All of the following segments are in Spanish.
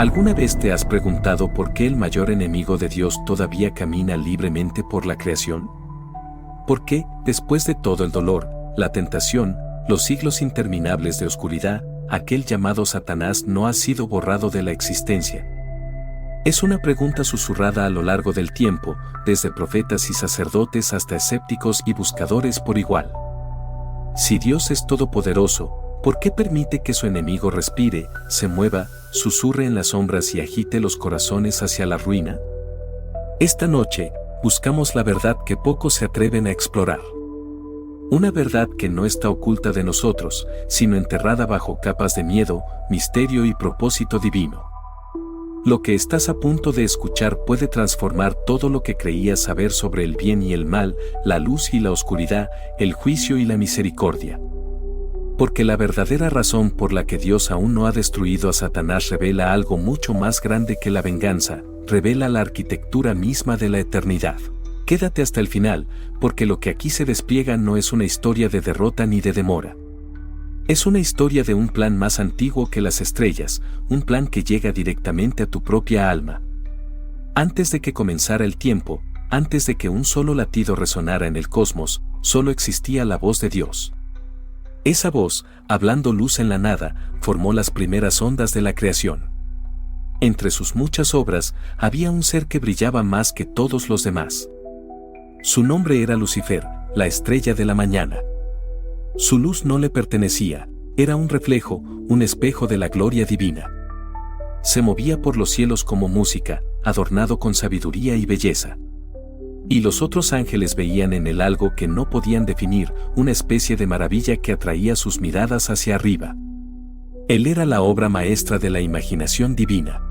¿Alguna vez te has preguntado por qué el mayor enemigo de Dios todavía camina libremente por la creación? ¿Por qué, después de todo el dolor, la tentación, los siglos interminables de oscuridad, aquel llamado Satanás no ha sido borrado de la existencia? Es una pregunta susurrada a lo largo del tiempo, desde profetas y sacerdotes hasta escépticos y buscadores por igual. Si Dios es todopoderoso, ¿por qué permite que su enemigo respire, se mueva, susurre en las sombras y agite los corazones hacia la ruina? Esta noche, buscamos la verdad que pocos se atreven a explorar. Una verdad que no está oculta de nosotros, sino enterrada bajo capas de miedo, misterio y propósito divino. Lo que estás a punto de escuchar puede transformar todo lo que creías saber sobre el bien y el mal, la luz y la oscuridad, el juicio y la misericordia. Porque la verdadera razón por la que Dios aún no ha destruido a Satanás revela algo mucho más grande que la venganza, revela la arquitectura misma de la eternidad. Quédate hasta el final, porque lo que aquí se despliega no es una historia de derrota ni de demora. Es una historia de un plan más antiguo que las estrellas, un plan que llega directamente a tu propia alma. Antes de que comenzara el tiempo, antes de que un solo latido resonara en el cosmos, solo existía la voz de Dios. Esa voz, hablando luz en la nada, formó las primeras ondas de la creación. Entre sus muchas obras, había un ser que brillaba más que todos los demás. Su nombre era Lucifer, la estrella de la mañana. Su luz no le pertenecía, era un reflejo, un espejo de la gloria divina. Se movía por los cielos como música, adornado con sabiduría y belleza. Y los otros ángeles veían en él algo que no podían definir, una especie de maravilla que atraía sus miradas hacia arriba. Él era la obra maestra de la imaginación divina.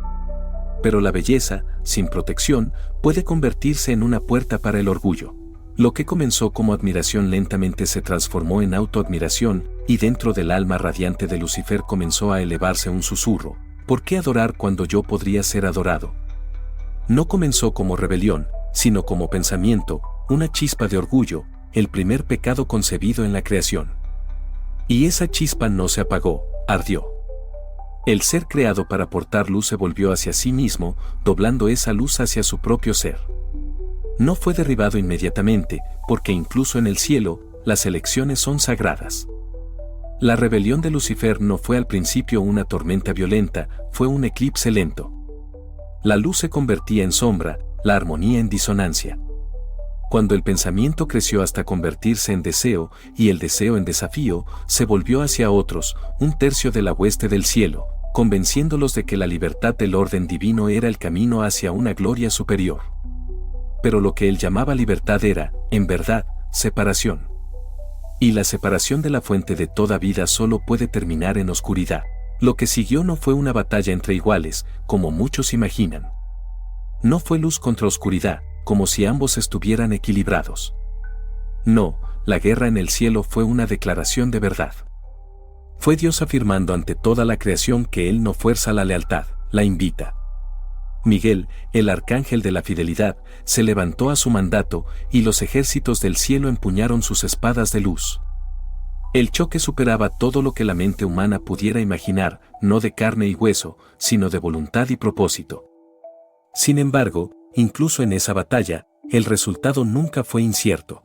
Pero la belleza, sin protección, puede convertirse en una puerta para el orgullo. Lo que comenzó como admiración lentamente se transformó en autoadmiración, y dentro del alma radiante de Lucifer comenzó a elevarse un susurro: ¿por qué adorar cuando yo podría ser adorado? No comenzó como rebelión, sino como pensamiento, una chispa de orgullo, el primer pecado concebido en la creación. Y esa chispa no se apagó, ardió. El ser creado para portar luz se volvió hacia sí mismo, doblando esa luz hacia su propio ser. No fue derribado inmediatamente, porque incluso en el cielo, las elecciones son sagradas. La rebelión de Lucifer no fue al principio una tormenta violenta, fue un eclipse lento. La luz se convertía en sombra, la armonía en disonancia. Cuando el pensamiento creció hasta convertirse en deseo, y el deseo en desafío, se volvió hacia otros, un tercio de la hueste del cielo, convenciéndolos de que la libertad del orden divino era el camino hacia una gloria superior. Pero lo que él llamaba libertad era, en verdad, separación. Y la separación de la fuente de toda vida solo puede terminar en oscuridad. Lo que siguió no fue una batalla entre iguales, como muchos imaginan. No fue luz contra oscuridad, como si ambos estuvieran equilibrados. No, la guerra en el cielo fue una declaración de verdad. Fue Dios afirmando ante toda la creación que Él no fuerza la lealtad, la invita. Miguel, el arcángel de la fidelidad, se levantó a su mandato, y los ejércitos del cielo empuñaron sus espadas de luz. El choque superaba todo lo que la mente humana pudiera imaginar, no de carne y hueso, sino de voluntad y propósito. Sin embargo, incluso en esa batalla, el resultado nunca fue incierto.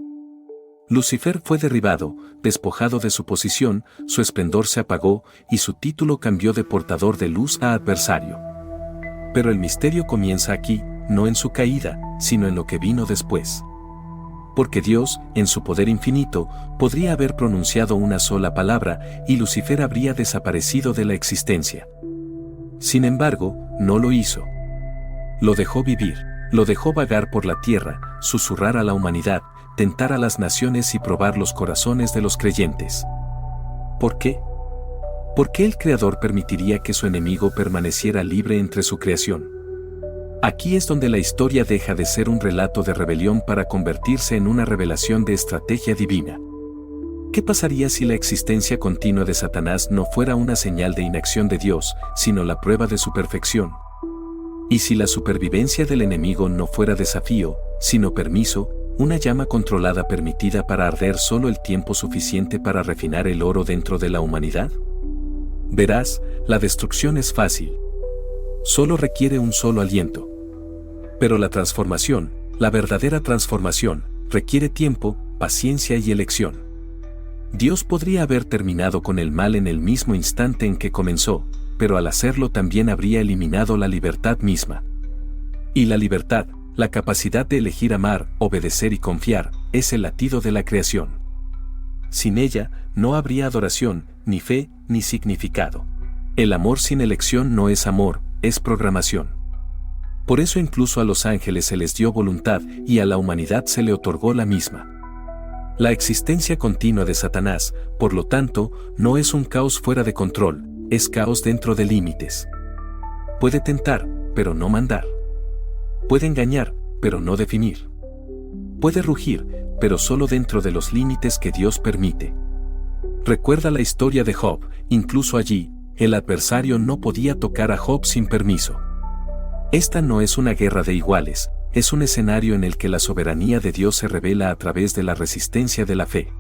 Lucifer fue derribado, despojado de su posición, su esplendor se apagó, y su título cambió de portador de luz a adversario. Pero el misterio comienza aquí, no en su caída, sino en lo que vino después. Porque Dios, en su poder infinito, podría haber pronunciado una sola palabra, y Lucifer habría desaparecido de la existencia. Sin embargo, no lo hizo. Lo dejó vivir, lo dejó vagar por la tierra, susurrar a la humanidad, tentar a las naciones y probar los corazones de los creyentes. ¿Por qué? ¿Por qué el Creador permitiría que su enemigo permaneciera libre entre su creación? Aquí es donde la historia deja de ser un relato de rebelión para convertirse en una revelación de estrategia divina. ¿Qué pasaría si la existencia continua de Satanás no fuera una señal de inacción de Dios, sino la prueba de su perfección? ¿Y si la supervivencia del enemigo no fuera desafío, sino permiso, una llama controlada permitida para arder solo el tiempo suficiente para refinar el oro dentro de la humanidad? Verás, la destrucción es fácil. solo requiere un solo aliento. Pero la transformación, la verdadera transformación, requiere tiempo, paciencia y elección. Dios podría haber terminado con el mal en el mismo instante en que comenzó, pero al hacerlo también habría eliminado la libertad misma. Y la libertad, la capacidad de elegir amar, obedecer y confiar, es el latido de la creación. Sin ella, no habría adoración, ni fe, ni significado. El amor sin elección no es amor, es programación. Por eso incluso a los ángeles se les dio voluntad y a la humanidad se le otorgó la misma. La existencia continua de Satanás, por lo tanto, no es un caos fuera de control, es caos dentro de límites. Puede tentar, pero no mandar. Puede engañar, pero no definir. Puede rugir, pero solo dentro de los límites que Dios permite. Recuerda la historia de Job, incluso allí, el adversario no podía tocar a Job sin permiso. Esta no es una guerra de iguales, es un escenario en el que la soberanía de Dios se revela a través de la resistencia de la fe.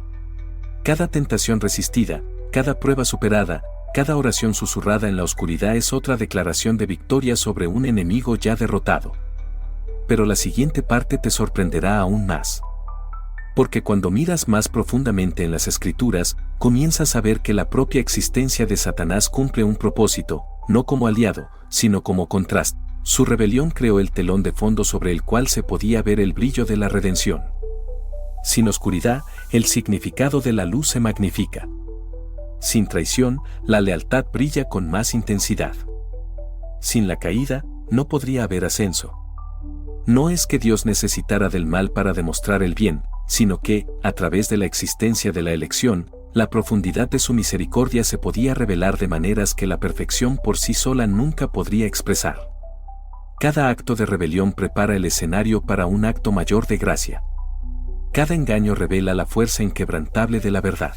Cada tentación resistida, cada prueba superada, cada oración susurrada en la oscuridad es otra declaración de victoria sobre un enemigo ya derrotado. Pero la siguiente parte te sorprenderá aún más. Porque cuando miras más profundamente en las Escrituras, comienzas a ver que la propia existencia de Satanás cumple un propósito, no como aliado, sino como contraste. Su rebelión creó el telón de fondo sobre el cual se podía ver el brillo de la redención. Sin oscuridad, el significado de la luz se magnifica. Sin traición, la lealtad brilla con más intensidad. Sin la caída, no podría haber ascenso. No es que Dios necesitara del mal para demostrar el bien, sino que, a través de la existencia de la elección, la profundidad de su misericordia se podía revelar de maneras que la perfección por sí sola nunca podría expresar. Cada acto de rebelión prepara el escenario para un acto mayor de gracia. Cada engaño revela la fuerza inquebrantable de la verdad.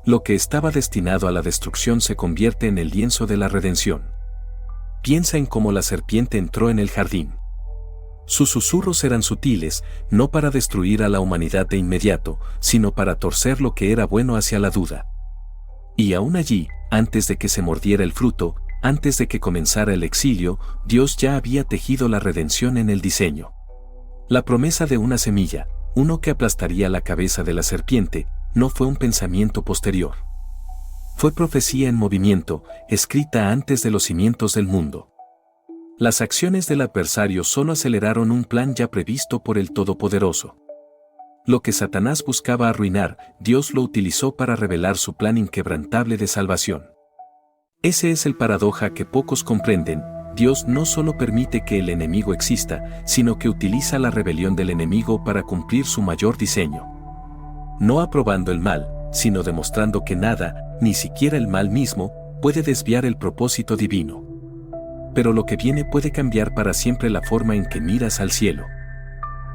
Lo que estaba destinado a la destrucción se convierte en el lienzo de la redención. Piensa en cómo la serpiente entró en el jardín. Sus susurros eran sutiles, no para destruir a la humanidad de inmediato, sino para torcer lo que era bueno hacia la duda. Y aún allí, antes de que se mordiera el fruto, antes de que comenzara el exilio, Dios ya había tejido la redención en el diseño. La promesa de una semilla, uno que aplastaría la cabeza de la serpiente, no fue un pensamiento posterior. Fue profecía en movimiento, escrita antes de los cimientos del mundo. Las acciones del adversario solo aceleraron un plan ya previsto por el Todopoderoso. Lo que Satanás buscaba arruinar, Dios lo utilizó para revelar su plan inquebrantable de salvación. Ese es el paradoja que pocos comprenden. Dios no solo permite que el enemigo exista, sino que utiliza la rebelión del enemigo para cumplir su mayor diseño. No aprobando el mal, sino demostrando que nada, ni siquiera el mal mismo, puede desviar el propósito divino. Pero lo que viene puede cambiar para siempre la forma en que miras al cielo.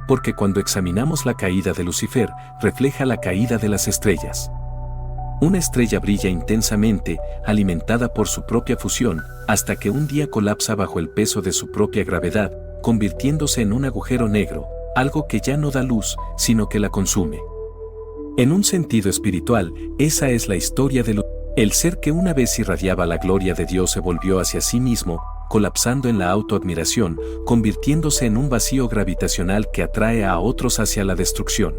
Porque cuando examinamos la caída de Lucifer, refleja la caída de las estrellas. Una estrella brilla intensamente, alimentada por su propia fusión, hasta que un día colapsa bajo el peso de su propia gravedad, convirtiéndose en un agujero negro, algo que ya no da luz, sino que la consume. En un sentido espiritual, esa es la historia de Lucifer. El ser que una vez irradiaba la gloria de Dios se volvió hacia sí mismo, colapsando en la autoadmiración, convirtiéndose en un vacío gravitacional que atrae a otros hacia la destrucción.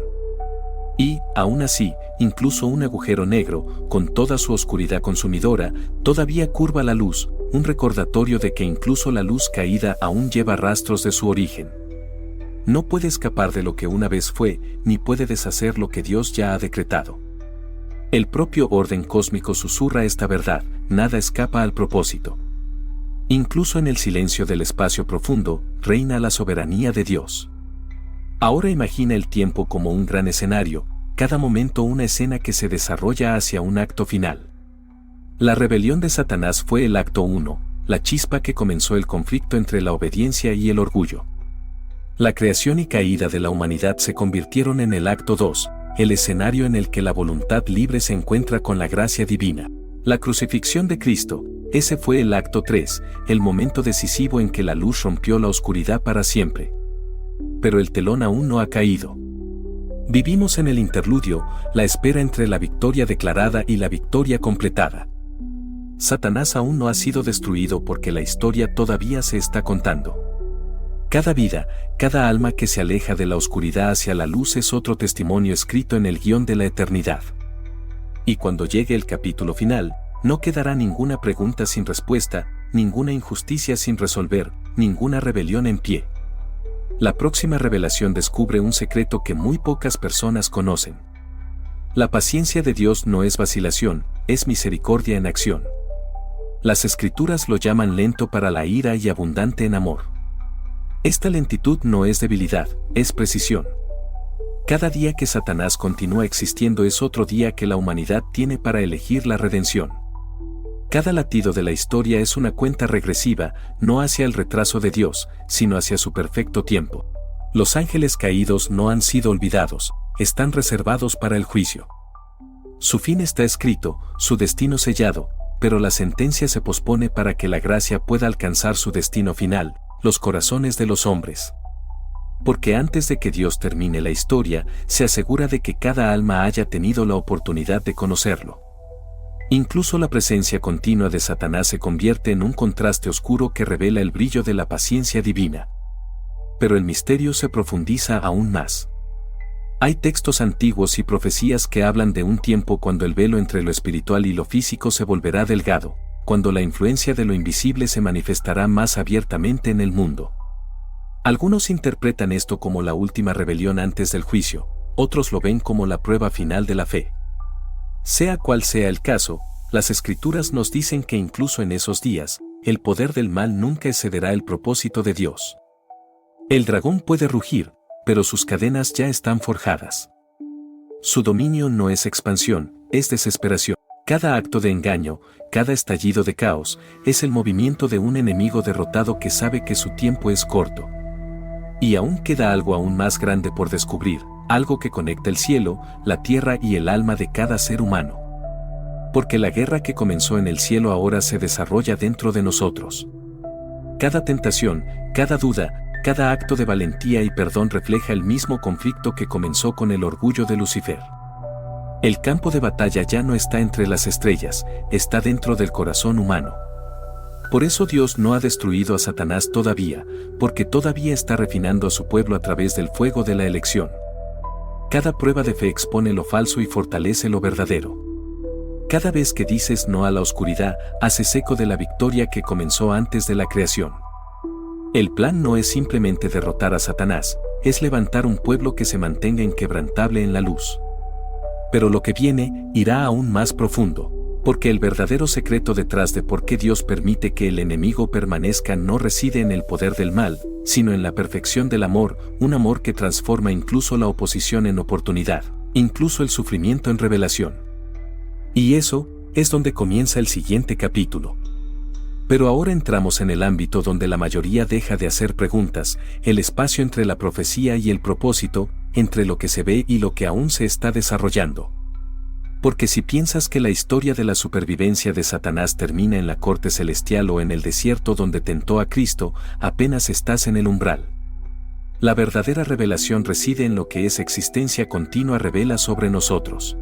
Y, aún así, incluso un agujero negro, con toda su oscuridad consumidora, todavía curva la luz, un recordatorio de que incluso la luz caída aún lleva rastros de su origen. No puede escapar de lo que una vez fue, ni puede deshacer lo que Dios ya ha decretado. El propio orden cósmico susurra esta verdad, nada escapa al propósito. Incluso en el silencio del espacio profundo, reina la soberanía de Dios. Ahora imagina el tiempo como un gran escenario, cada momento una escena que se desarrolla hacia un acto final. La rebelión de Satanás fue el acto 1, la chispa que comenzó el conflicto entre la obediencia y el orgullo. La creación y caída de la humanidad se convirtieron en el acto 2, el escenario en el que la voluntad libre se encuentra con la gracia divina. La crucifixión de Cristo, ese fue el acto 3, el momento decisivo en que la luz rompió la oscuridad para siempre. Pero el telón aún no ha caído. Vivimos en el interludio, la espera entre la victoria declarada y la victoria completada. Satanás aún no ha sido destruido porque la historia todavía se está contando. Cada vida, cada alma que se aleja de la oscuridad hacia la luz es otro testimonio escrito en el guión de la eternidad. Y cuando llegue el capítulo final, no quedará ninguna pregunta sin respuesta, ninguna injusticia sin resolver, ninguna rebelión en pie. La próxima revelación descubre un secreto que muy pocas personas conocen. La paciencia de Dios no es vacilación, es misericordia en acción. Las Escrituras lo llaman lento para la ira y abundante en amor. Esta lentitud no es debilidad, es precisión. Cada día que Satanás continúa existiendo es otro día que la humanidad tiene para elegir la redención. Cada latido de la historia es una cuenta regresiva, no hacia el retraso de Dios, sino hacia su perfecto tiempo. Los ángeles caídos no han sido olvidados, están reservados para el juicio. Su fin está escrito, su destino sellado, pero la sentencia se pospone para que la gracia pueda alcanzar su destino final, los corazones de los hombres. Porque antes de que Dios termine la historia, se asegura de que cada alma haya tenido la oportunidad de conocerlo. Incluso la presencia continua de Satanás se convierte en un contraste oscuro que revela el brillo de la paciencia divina. Pero el misterio se profundiza aún más. Hay textos antiguos y profecías que hablan de un tiempo cuando el velo entre lo espiritual y lo físico se volverá delgado, cuando la influencia de lo invisible se manifestará más abiertamente en el mundo. Algunos interpretan esto como la última rebelión antes del juicio, otros lo ven como la prueba final de la fe. Sea cual sea el caso, las Escrituras nos dicen que incluso en esos días, el poder del mal nunca excederá el propósito de Dios. El dragón puede rugir, pero sus cadenas ya están forjadas. Su dominio no es expansión, es desesperación. Cada acto de engaño, cada estallido de caos, es el movimiento de un enemigo derrotado que sabe que su tiempo es corto. Y aún queda algo aún más grande por descubrir, algo que conecta el cielo, la tierra y el alma de cada ser humano. Porque la guerra que comenzó en el cielo ahora se desarrolla dentro de nosotros. Cada tentación, cada duda, cada acto de valentía y perdón refleja el mismo conflicto que comenzó con el orgullo de Lucifer. El campo de batalla ya no está entre las estrellas, está dentro del corazón humano. Por eso Dios no ha destruido a Satanás todavía, porque todavía está refinando a su pueblo a través del fuego de la elección. Cada prueba de fe expone lo falso y fortalece lo verdadero. Cada vez que dices no a la oscuridad, haces eco de la victoria que comenzó antes de la creación. El plan no es simplemente derrotar a Satanás, es levantar un pueblo que se mantenga inquebrantable en la luz. Pero lo que viene irá aún más profundo, porque el verdadero secreto detrás de por qué Dios permite que el enemigo permanezca no reside en el poder del mal, sino en la perfección del amor, un amor que transforma incluso la oposición en oportunidad, incluso el sufrimiento en revelación. Y eso es donde comienza el siguiente capítulo. Pero ahora entramos en el ámbito donde la mayoría deja de hacer preguntas, el espacio entre la profecía y el propósito, entre lo que se ve y lo que aún se está desarrollando. Porque si piensas que la historia de la supervivencia de Satanás termina en la corte celestial o en el desierto donde tentó a Cristo, apenas estás en el umbral. La verdadera revelación reside en lo que esa existencia continua revela sobre nosotros.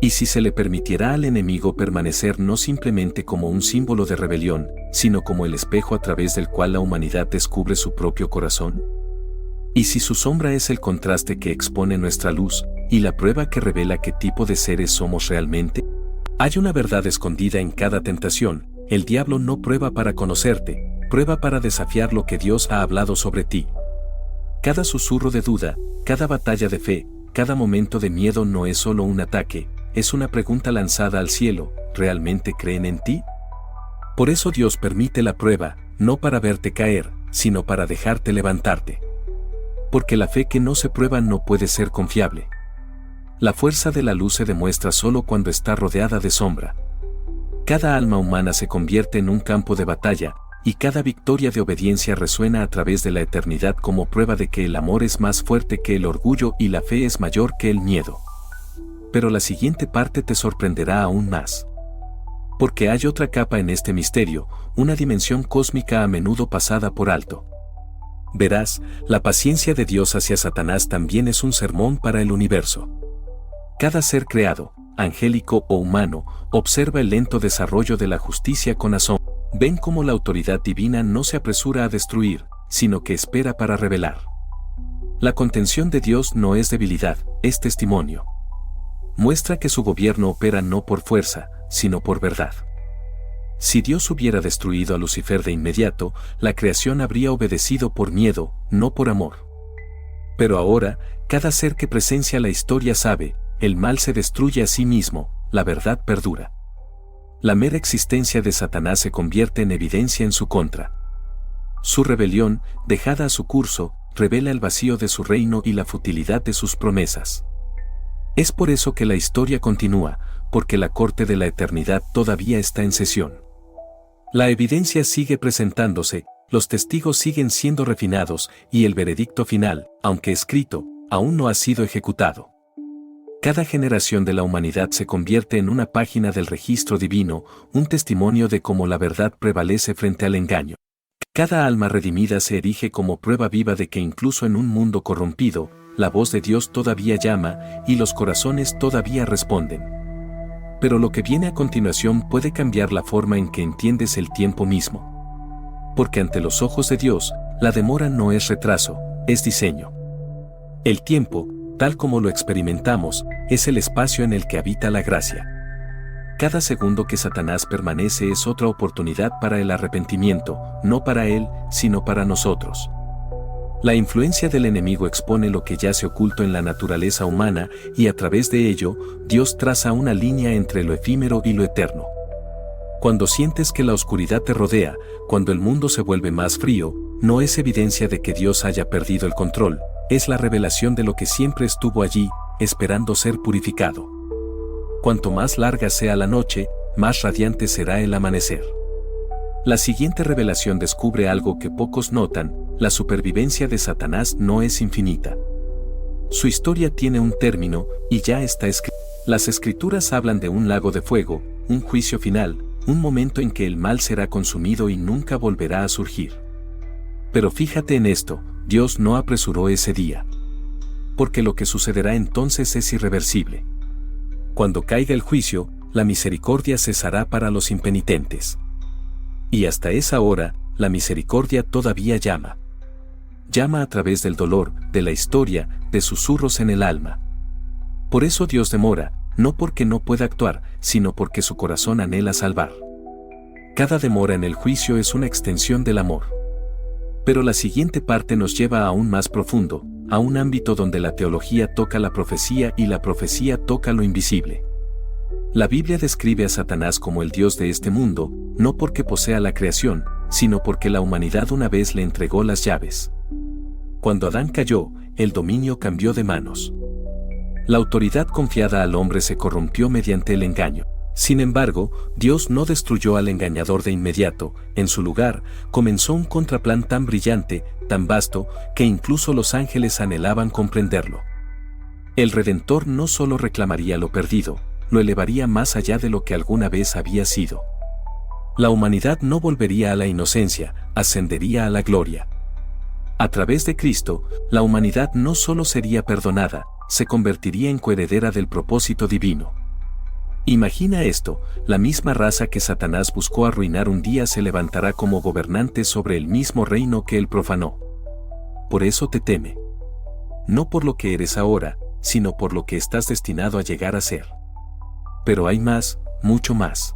Y si se le permitiera al enemigo permanecer no simplemente como un símbolo de rebelión, sino como el espejo a través del cual la humanidad descubre su propio corazón. Y si su sombra es el contraste que expone nuestra luz, y la prueba que revela qué tipo de seres somos realmente. Hay una verdad escondida en cada tentación, el diablo no prueba para conocerte, prueba para desafiar lo que Dios ha hablado sobre ti. Cada susurro de duda, cada batalla de fe, cada momento de miedo no es solo un ataque, es una pregunta lanzada al cielo, ¿realmente creen en ti? Por eso Dios permite la prueba, no para verte caer, sino para dejarte levantarte. Porque la fe que no se prueba no puede ser confiable. La fuerza de la luz se demuestra solo cuando está rodeada de sombra. Cada alma humana se convierte en un campo de batalla, y cada victoria de obediencia resuena a través de la eternidad como prueba de que el amor es más fuerte que el orgullo y la fe es mayor que el miedo. Pero la siguiente parte te sorprenderá aún más. Porque hay otra capa en este misterio, una dimensión cósmica a menudo pasada por alto. Verás, la paciencia de Dios hacia Satanás también es un sermón para el universo. Cada ser creado, angélico o humano, observa el lento desarrollo de la justicia con asombro. Ven cómo la autoridad divina no se apresura a destruir, sino que espera para revelar. La contención de Dios no es debilidad, es testimonio. Muestra que su gobierno opera no por fuerza, sino por verdad. Si Dios hubiera destruido a Lucifer de inmediato, la creación habría obedecido por miedo, no por amor. Pero ahora, cada ser que presencia la historia sabe, el mal se destruye a sí mismo, la verdad perdura. La mera existencia de Satanás se convierte en evidencia en su contra. Su rebelión, dejada a su curso, revela el vacío de su reino y la futilidad de sus promesas. Es por eso que la historia continúa, porque la corte de la eternidad todavía está en sesión. La evidencia sigue presentándose, los testigos siguen siendo refinados y el veredicto final, aunque escrito, aún no ha sido ejecutado. Cada generación de la humanidad se convierte en una página del registro divino, un testimonio de cómo la verdad prevalece frente al engaño. Cada alma redimida se erige como prueba viva de que incluso en un mundo corrompido, la voz de Dios todavía llama y los corazones todavía responden. Pero lo que viene a continuación puede cambiar la forma en que entiendes el tiempo mismo. Porque ante los ojos de Dios, la demora no es retraso, es diseño. El tiempo, tal como lo experimentamos, es el espacio en el que habita la gracia. Cada segundo que Satanás permanece es otra oportunidad para el arrepentimiento, no para él, sino para nosotros. La influencia del enemigo expone lo que yace oculto en la naturaleza humana y a través de ello, Dios traza una línea entre lo efímero y lo eterno. Cuando sientes que la oscuridad te rodea, cuando el mundo se vuelve más frío, no es evidencia de que Dios haya perdido el control, es la revelación de lo que siempre estuvo allí, esperando ser purificado. Cuanto más larga sea la noche, más radiante será el amanecer. La siguiente revelación descubre algo que pocos notan: la supervivencia de Satanás no es infinita. Su historia tiene un término, y ya está escrita. Las escrituras hablan de un lago de fuego, un juicio final, un momento en que el mal será consumido y nunca volverá a surgir. Pero fíjate en esto, Dios no apresuró ese día. Porque lo que sucederá entonces es irreversible. Cuando caiga el juicio, la misericordia cesará para los impenitentes. Y hasta esa hora, la misericordia todavía llama. Llama a través del dolor, de la historia, de susurros en el alma. Por eso Dios demora, no porque no pueda actuar, sino porque su corazón anhela salvar. Cada demora en el juicio es una extensión del amor. Pero la siguiente parte nos lleva aún más profundo, a un ámbito donde la teología toca la profecía y la profecía toca lo invisible. La Biblia describe a Satanás como el Dios de este mundo, no porque posea la creación, sino porque la humanidad una vez le entregó las llaves. Cuando Adán cayó, el dominio cambió de manos. La autoridad confiada al hombre se corrompió mediante el engaño. Sin embargo, Dios no destruyó al engañador de inmediato, en su lugar, comenzó un contraplan tan brillante, tan vasto, que incluso los ángeles anhelaban comprenderlo. El Redentor no solo reclamaría lo perdido, lo elevaría más allá de lo que alguna vez había sido. La humanidad no volvería a la inocencia, ascendería a la gloria. A través de Cristo, la humanidad no solo sería perdonada, se convertiría en coheredera del propósito divino. Imagina esto: la misma raza que Satanás buscó arruinar un día se levantará como gobernante sobre el mismo reino que él profanó. Por eso te teme. No por lo que eres ahora, sino por lo que estás destinado a llegar a ser. Pero hay más, mucho más.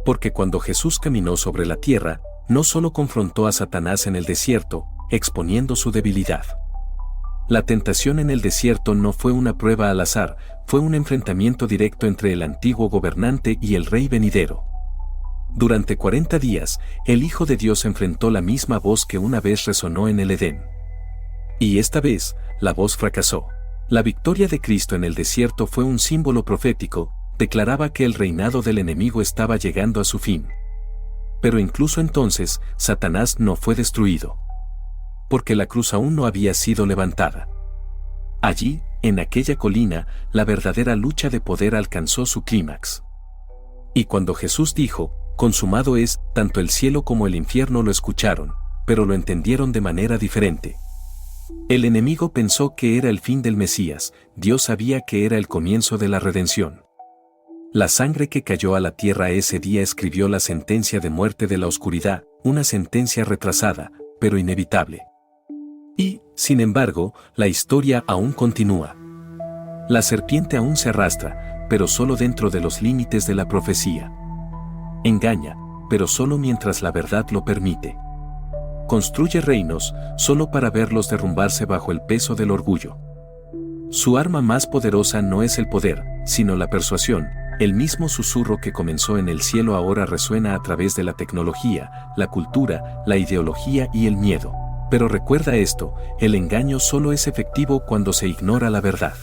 Porque cuando Jesús caminó sobre la tierra, no solo confrontó a Satanás en el desierto, exponiendo su debilidad. La tentación en el desierto no fue una prueba al azar, fue un enfrentamiento directo entre el antiguo gobernante y el rey venidero. Durante 40 días, el Hijo de Dios enfrentó la misma voz que una vez resonó en el Edén. Y esta vez, la voz fracasó. La victoria de Cristo en el desierto fue un símbolo profético, declaraba que el reinado del enemigo estaba llegando a su fin. Pero incluso entonces, Satanás no fue destruido. Porque la cruz aún no había sido levantada. Allí, en aquella colina, la verdadera lucha de poder alcanzó su clímax. Y cuando Jesús dijo, consumado es, tanto el cielo como el infierno lo escucharon, pero lo entendieron de manera diferente. El enemigo pensó que era el fin del Mesías, Dios sabía que era el comienzo de la redención. La sangre que cayó a la tierra ese día escribió la sentencia de muerte de la oscuridad, una sentencia retrasada, pero inevitable. Y, sin embargo, la historia aún continúa. La serpiente aún se arrastra, pero solo dentro de los límites de la profecía. Engaña, pero solo mientras la verdad lo permite. Construye reinos, solo para verlos derrumbarse bajo el peso del orgullo. Su arma más poderosa no es el poder, sino la persuasión. El mismo susurro que comenzó en el cielo ahora resuena a través de la tecnología, la cultura, la ideología y el miedo. Pero recuerda esto, el engaño solo es efectivo cuando se ignora la verdad.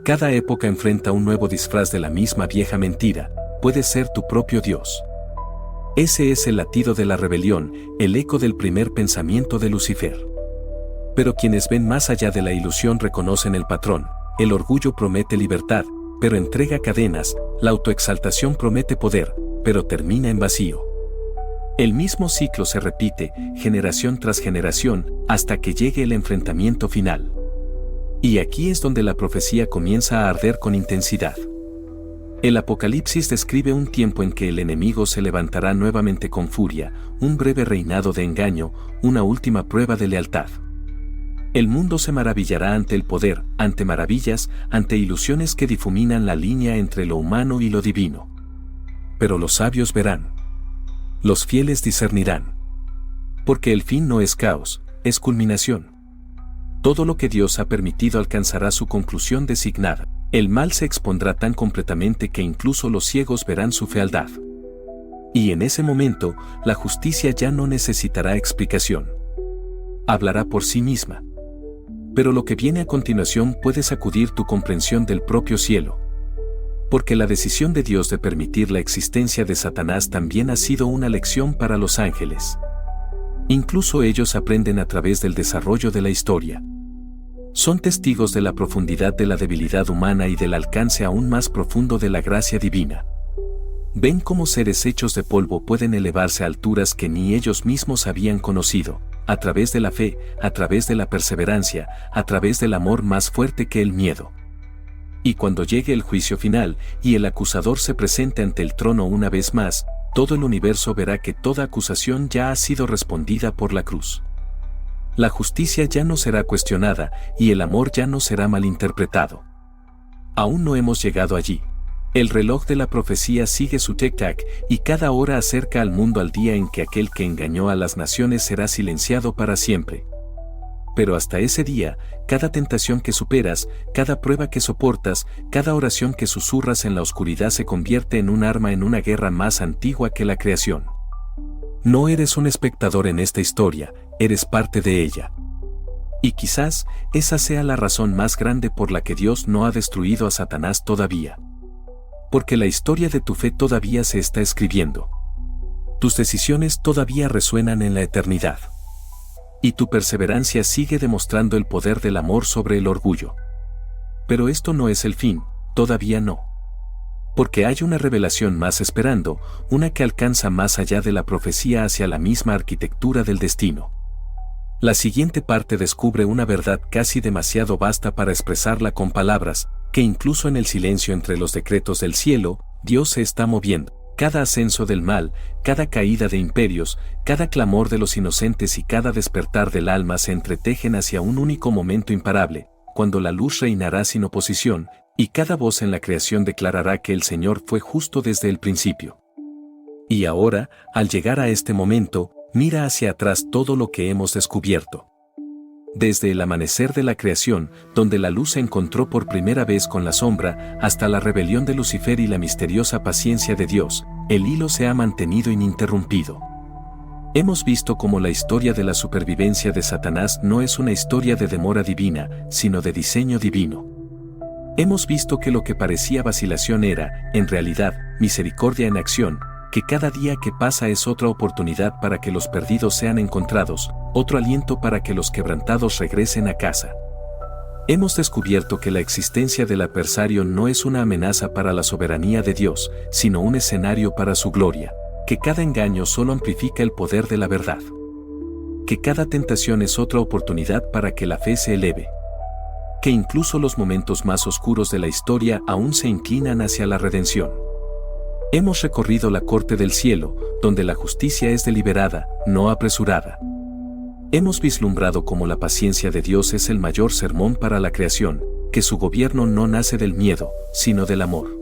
Cada época enfrenta un nuevo disfraz de la misma vieja mentira, puedes ser tu propio Dios. Ese es el latido de la rebelión, el eco del primer pensamiento de Lucifer. Pero quienes ven más allá de la ilusión reconocen el patrón, el orgullo promete libertad, pero entrega cadenas, la autoexaltación promete poder, pero termina en vacío. El mismo ciclo se repite, generación tras generación, hasta que llegue el enfrentamiento final. Y aquí es donde la profecía comienza a arder con intensidad. El Apocalipsis describe un tiempo en que el enemigo se levantará nuevamente con furia, un breve reinado de engaño, una última prueba de lealtad. El mundo se maravillará ante el poder, ante maravillas, ante ilusiones que difuminan la línea entre lo humano y lo divino. Pero los sabios verán. Los fieles discernirán. Porque el fin no es caos, es culminación. Todo lo que Dios ha permitido alcanzará su conclusión designada. El mal se expondrá tan completamente que incluso los ciegos verán su fealdad. Y en ese momento, la justicia ya no necesitará explicación. Hablará por sí misma. Pero lo que viene a continuación puede sacudir tu comprensión del propio cielo. Porque la decisión de Dios de permitir la existencia de Satanás también ha sido una lección para los ángeles. Incluso ellos aprenden a través del desarrollo de la historia. Son testigos de la profundidad de la debilidad humana y del alcance aún más profundo de la gracia divina. Ven cómo seres hechos de polvo pueden elevarse a alturas que ni ellos mismos habían conocido, a través de la fe, a través de la perseverancia, a través del amor más fuerte que el miedo. Y cuando llegue el juicio final, y el acusador se presente ante el trono una vez más, todo el universo verá que toda acusación ya ha sido respondida por la cruz. La justicia ya no será cuestionada, y el amor ya no será malinterpretado. Aún no hemos llegado allí. El reloj de la profecía sigue su tic-tac, y cada hora acerca al mundo al día en que aquel que engañó a las naciones será silenciado para siempre. Pero hasta ese día, cada tentación que superas, cada prueba que soportas, cada oración que susurras en la oscuridad se convierte en un arma en una guerra más antigua que la creación. No eres un espectador en esta historia, eres parte de ella. Y quizás, esa sea la razón más grande por la que Dios no ha destruido a Satanás todavía. Porque la historia de tu fe todavía se está escribiendo. Tus decisiones todavía resuenan en la eternidad. Y tu perseverancia sigue demostrando el poder del amor sobre el orgullo. Pero esto no es el fin, todavía no. Porque hay una revelación más esperando, una que alcanza más allá de la profecía hacia la misma arquitectura del destino. La siguiente parte descubre una verdad casi demasiado vasta para expresarla con palabras, que incluso en el silencio entre los decretos del cielo, Dios se está moviendo. Cada ascenso del mal, cada caída de imperios, cada clamor de los inocentes y cada despertar del alma se entretejen hacia un único momento imparable, cuando la luz reinará sin oposición, y cada voz en la creación declarará que el Señor fue justo desde el principio. Y ahora, al llegar a este momento, mira hacia atrás todo lo que hemos descubierto. Desde el amanecer de la creación, donde la luz se encontró por primera vez con la sombra, hasta la rebelión de Lucifer y la misteriosa paciencia de Dios, el hilo se ha mantenido ininterrumpido. Hemos visto cómo la historia de la supervivencia de Satanás no es una historia de demora divina, sino de diseño divino. Hemos visto que lo que parecía vacilación era, en realidad, misericordia en acción, que cada día que pasa es otra oportunidad para que los perdidos sean encontrados, otro aliento para que los quebrantados regresen a casa. Hemos descubierto que la existencia del adversario no es una amenaza para la soberanía de Dios, sino un escenario para su gloria, que cada engaño solo amplifica el poder de la verdad. Que cada tentación es otra oportunidad para que la fe se eleve. que incluso los momentos más oscuros de la historia aún se inclinan hacia la redención. Hemos recorrido la corte del cielo, donde la justicia es deliberada, no apresurada. Hemos vislumbrado cómo la paciencia de Dios es el mayor sermón para la creación, que su gobierno no nace del miedo, sino del amor.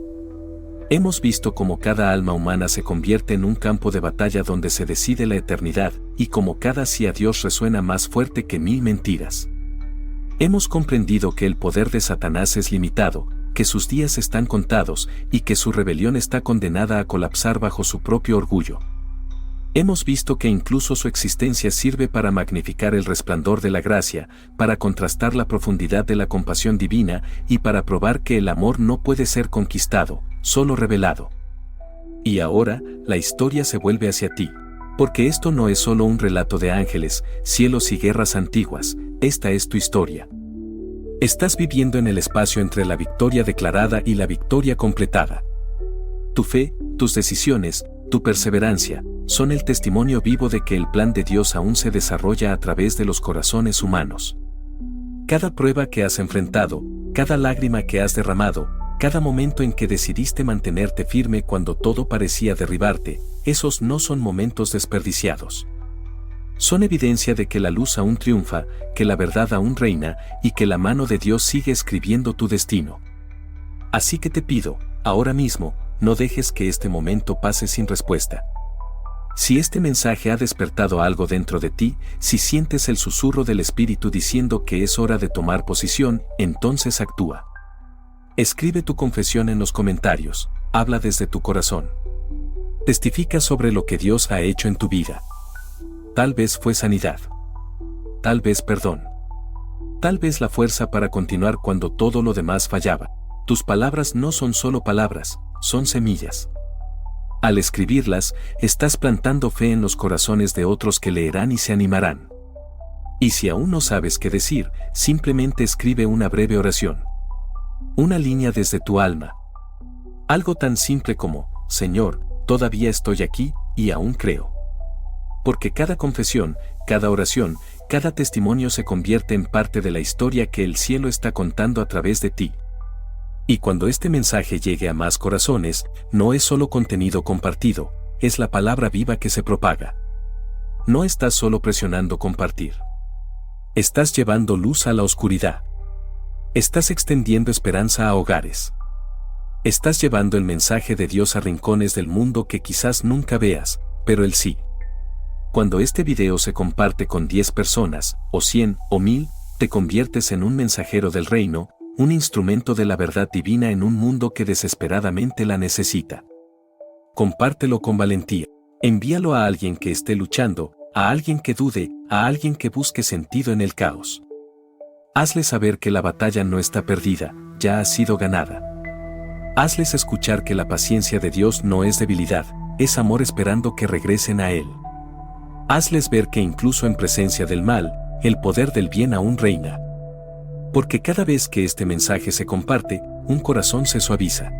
Hemos visto cómo cada alma humana se convierte en un campo de batalla donde se decide la eternidad, y cómo cada sí a Dios resuena más fuerte que 1000 mentiras. Hemos comprendido que el poder de Satanás es limitado, que sus días están contados, y que su rebelión está condenada a colapsar bajo su propio orgullo. Hemos visto que incluso su existencia sirve para magnificar el resplandor de la gracia, para contrastar la profundidad de la compasión divina y para probar que el amor no puede ser conquistado, solo revelado. Y ahora, la historia se vuelve hacia ti. Porque esto no es solo un relato de ángeles, cielos y guerras antiguas, esta es tu historia. Estás viviendo en el espacio entre la victoria declarada y la victoria completada. Tu fe, tus decisiones, tu perseverancia, son el testimonio vivo de que el plan de Dios aún se desarrolla a través de los corazones humanos. Cada prueba que has enfrentado, cada lágrima que has derramado, cada momento en que decidiste mantenerte firme cuando todo parecía derribarte, esos no son momentos desperdiciados. Son evidencia de que la luz aún triunfa, que la verdad aún reina y que la mano de Dios sigue escribiendo tu destino. Así que te pido, ahora mismo, no dejes que este momento pase sin respuesta. Si este mensaje ha despertado algo dentro de ti, si sientes el susurro del Espíritu diciendo que es hora de tomar posición, entonces actúa. Escribe tu confesión en los comentarios, habla desde tu corazón. Testifica sobre lo que Dios ha hecho en tu vida. Tal vez fue sanidad. Tal vez perdón. Tal vez la fuerza para continuar cuando todo lo demás fallaba. Tus palabras no son solo palabras, son semillas. Al escribirlas, estás plantando fe en los corazones de otros que leerán y se animarán. Y si aún no sabes qué decir, simplemente escribe una breve oración. Una línea desde tu alma. Algo tan simple como, Señor, todavía estoy aquí, y aún creo. Porque cada confesión, cada oración, cada testimonio se convierte en parte de la historia que el cielo está contando a través de ti. Y cuando este mensaje llegue a más corazones, no es solo contenido compartido, es la palabra viva que se propaga. No estás solo presionando compartir. Estás llevando luz a la oscuridad. Estás extendiendo esperanza a hogares. Estás llevando el mensaje de Dios a rincones del mundo que quizás nunca veas, pero Él sí. Cuando este video se comparte con 10 personas, o 100, o 1000, te conviertes en un mensajero del reino, un instrumento de la verdad divina en un mundo que desesperadamente la necesita. Compártelo con valentía. Envíalo a alguien que esté luchando, a alguien que dude, a alguien que busque sentido en el caos. Hazle saber que la batalla no está perdida, ya ha sido ganada. Hazles escuchar que la paciencia de Dios no es debilidad, es amor esperando que regresen a Él. Hazles ver que incluso en presencia del mal, el poder del bien aún reina. Porque cada vez que este mensaje se comparte, un corazón se suaviza.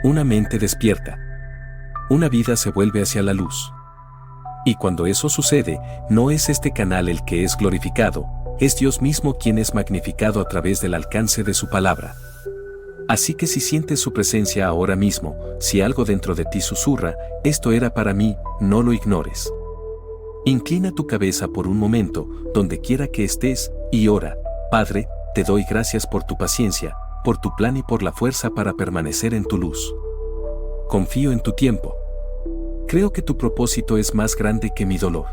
Una mente despierta. Una vida se vuelve hacia la luz. Y cuando eso sucede, no es este canal el que es glorificado, es Dios mismo quien es magnificado a través del alcance de su palabra. Así que si sientes su presencia ahora mismo, si algo dentro de ti susurra, esto era para mí, no lo ignores. Inclina tu cabeza por un momento, donde quiera que estés, y ora, Padre, te doy gracias por tu paciencia, por tu plan y por la fuerza para permanecer en tu luz. Confío en tu tiempo. Creo que tu propósito es más grande que mi dolor.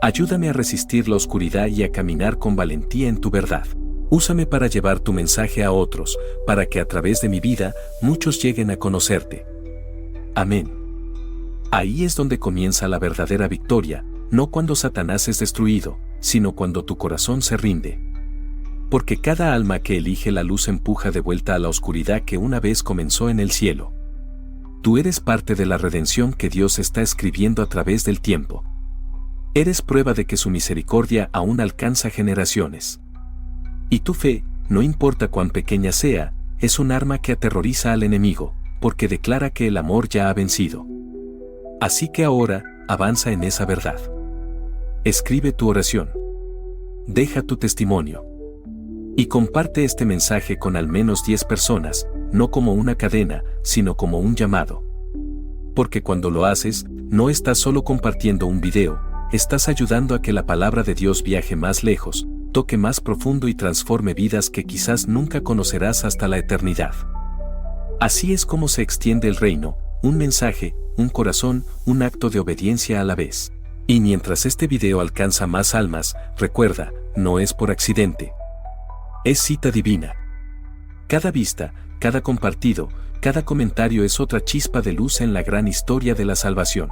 Ayúdame a resistir la oscuridad y a caminar con valentía en tu verdad. Úsame para llevar tu mensaje a otros, para que a través de mi vida, muchos lleguen a conocerte. Amén. Ahí es donde comienza la verdadera victoria, no cuando Satanás es destruido, sino cuando tu corazón se rinde. Porque cada alma que elige la luz empuja de vuelta a la oscuridad que una vez comenzó en el cielo. Tú eres parte de la redención que Dios está escribiendo a través del tiempo. Eres prueba de que su misericordia aún alcanza generaciones. Y tu fe, no importa cuán pequeña sea, es un arma que aterroriza al enemigo, porque declara que el amor ya ha vencido. Así que ahora, avanza en esa verdad. Escribe tu oración. Deja tu testimonio. Y comparte este mensaje con al menos 10 personas, no como una cadena, sino como un llamado. Porque cuando lo haces, no estás solo compartiendo un video, estás ayudando a que la palabra de Dios viaje más lejos, toque más profundo y transforme vidas que quizás nunca conocerás hasta la eternidad. Así es como se extiende el reino, un mensaje, un corazón, un acto de obediencia a la vez. Y mientras este video alcanza más almas, recuerda, no es por accidente. Es cita divina. Cada vista, cada compartido, cada comentario es otra chispa de luz en la gran historia de la salvación.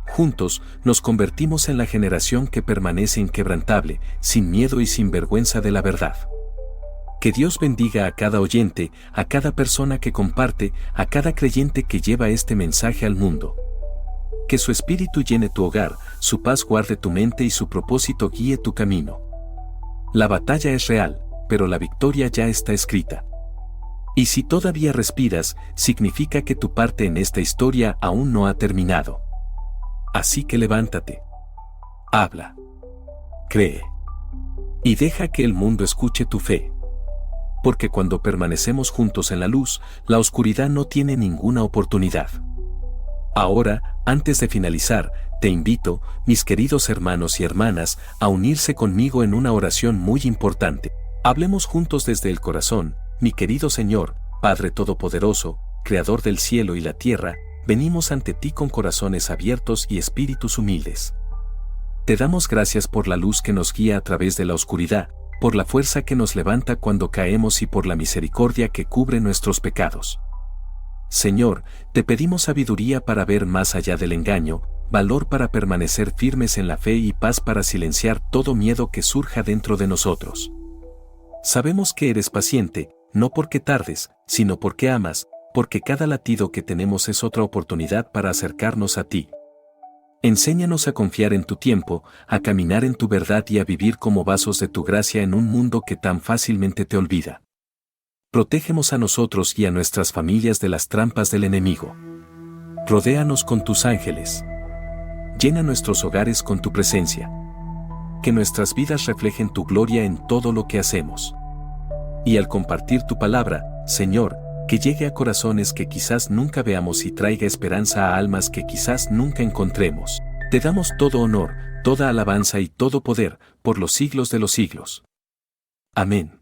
Juntos, nos convertimos en la generación que permanece inquebrantable, sin miedo y sin vergüenza de la verdad. Que Dios bendiga a cada oyente, a cada persona que comparte, a cada creyente que lleva este mensaje al mundo. Que su espíritu llene tu hogar, su paz guarde tu mente y su propósito guíe tu camino. La batalla es real, pero la victoria ya está escrita. Y si todavía respiras, significa que tu parte en esta historia aún no ha terminado. Así que levántate. Habla. Cree. Y deja que el mundo escuche tu fe. Porque cuando permanecemos juntos en la luz, la oscuridad no tiene ninguna oportunidad. Ahora, antes de finalizar, te invito, mis queridos hermanos y hermanas, a unirse conmigo en una oración muy importante. Hablemos juntos desde el corazón, mi querido Señor, Padre Todopoderoso, Creador del cielo y la tierra, venimos ante ti con corazones abiertos y espíritus humildes. Te damos gracias por la luz que nos guía a través de la oscuridad, por la fuerza que nos levanta cuando caemos y por la misericordia que cubre nuestros pecados. Señor, te pedimos sabiduría para ver más allá del engaño, valor para permanecer firmes en la fe y paz para silenciar todo miedo que surja dentro de nosotros. Sabemos que eres paciente, no porque tardes, sino porque amas, porque cada latido que tenemos es otra oportunidad para acercarnos a ti. Enséñanos a confiar en tu tiempo, a caminar en tu verdad y a vivir como vasos de tu gracia en un mundo que tan fácilmente te olvida. Protégenos a nosotros y a nuestras familias de las trampas del enemigo. Rodéanos con tus ángeles. Llena nuestros hogares con tu presencia. Que nuestras vidas reflejen tu gloria en todo lo que hacemos. Y al compartir tu palabra, Señor, que llegue a corazones que quizás nunca veamos y traiga esperanza a almas que quizás nunca encontremos. Te damos todo honor, toda alabanza y todo poder, por los siglos de los siglos. Amén.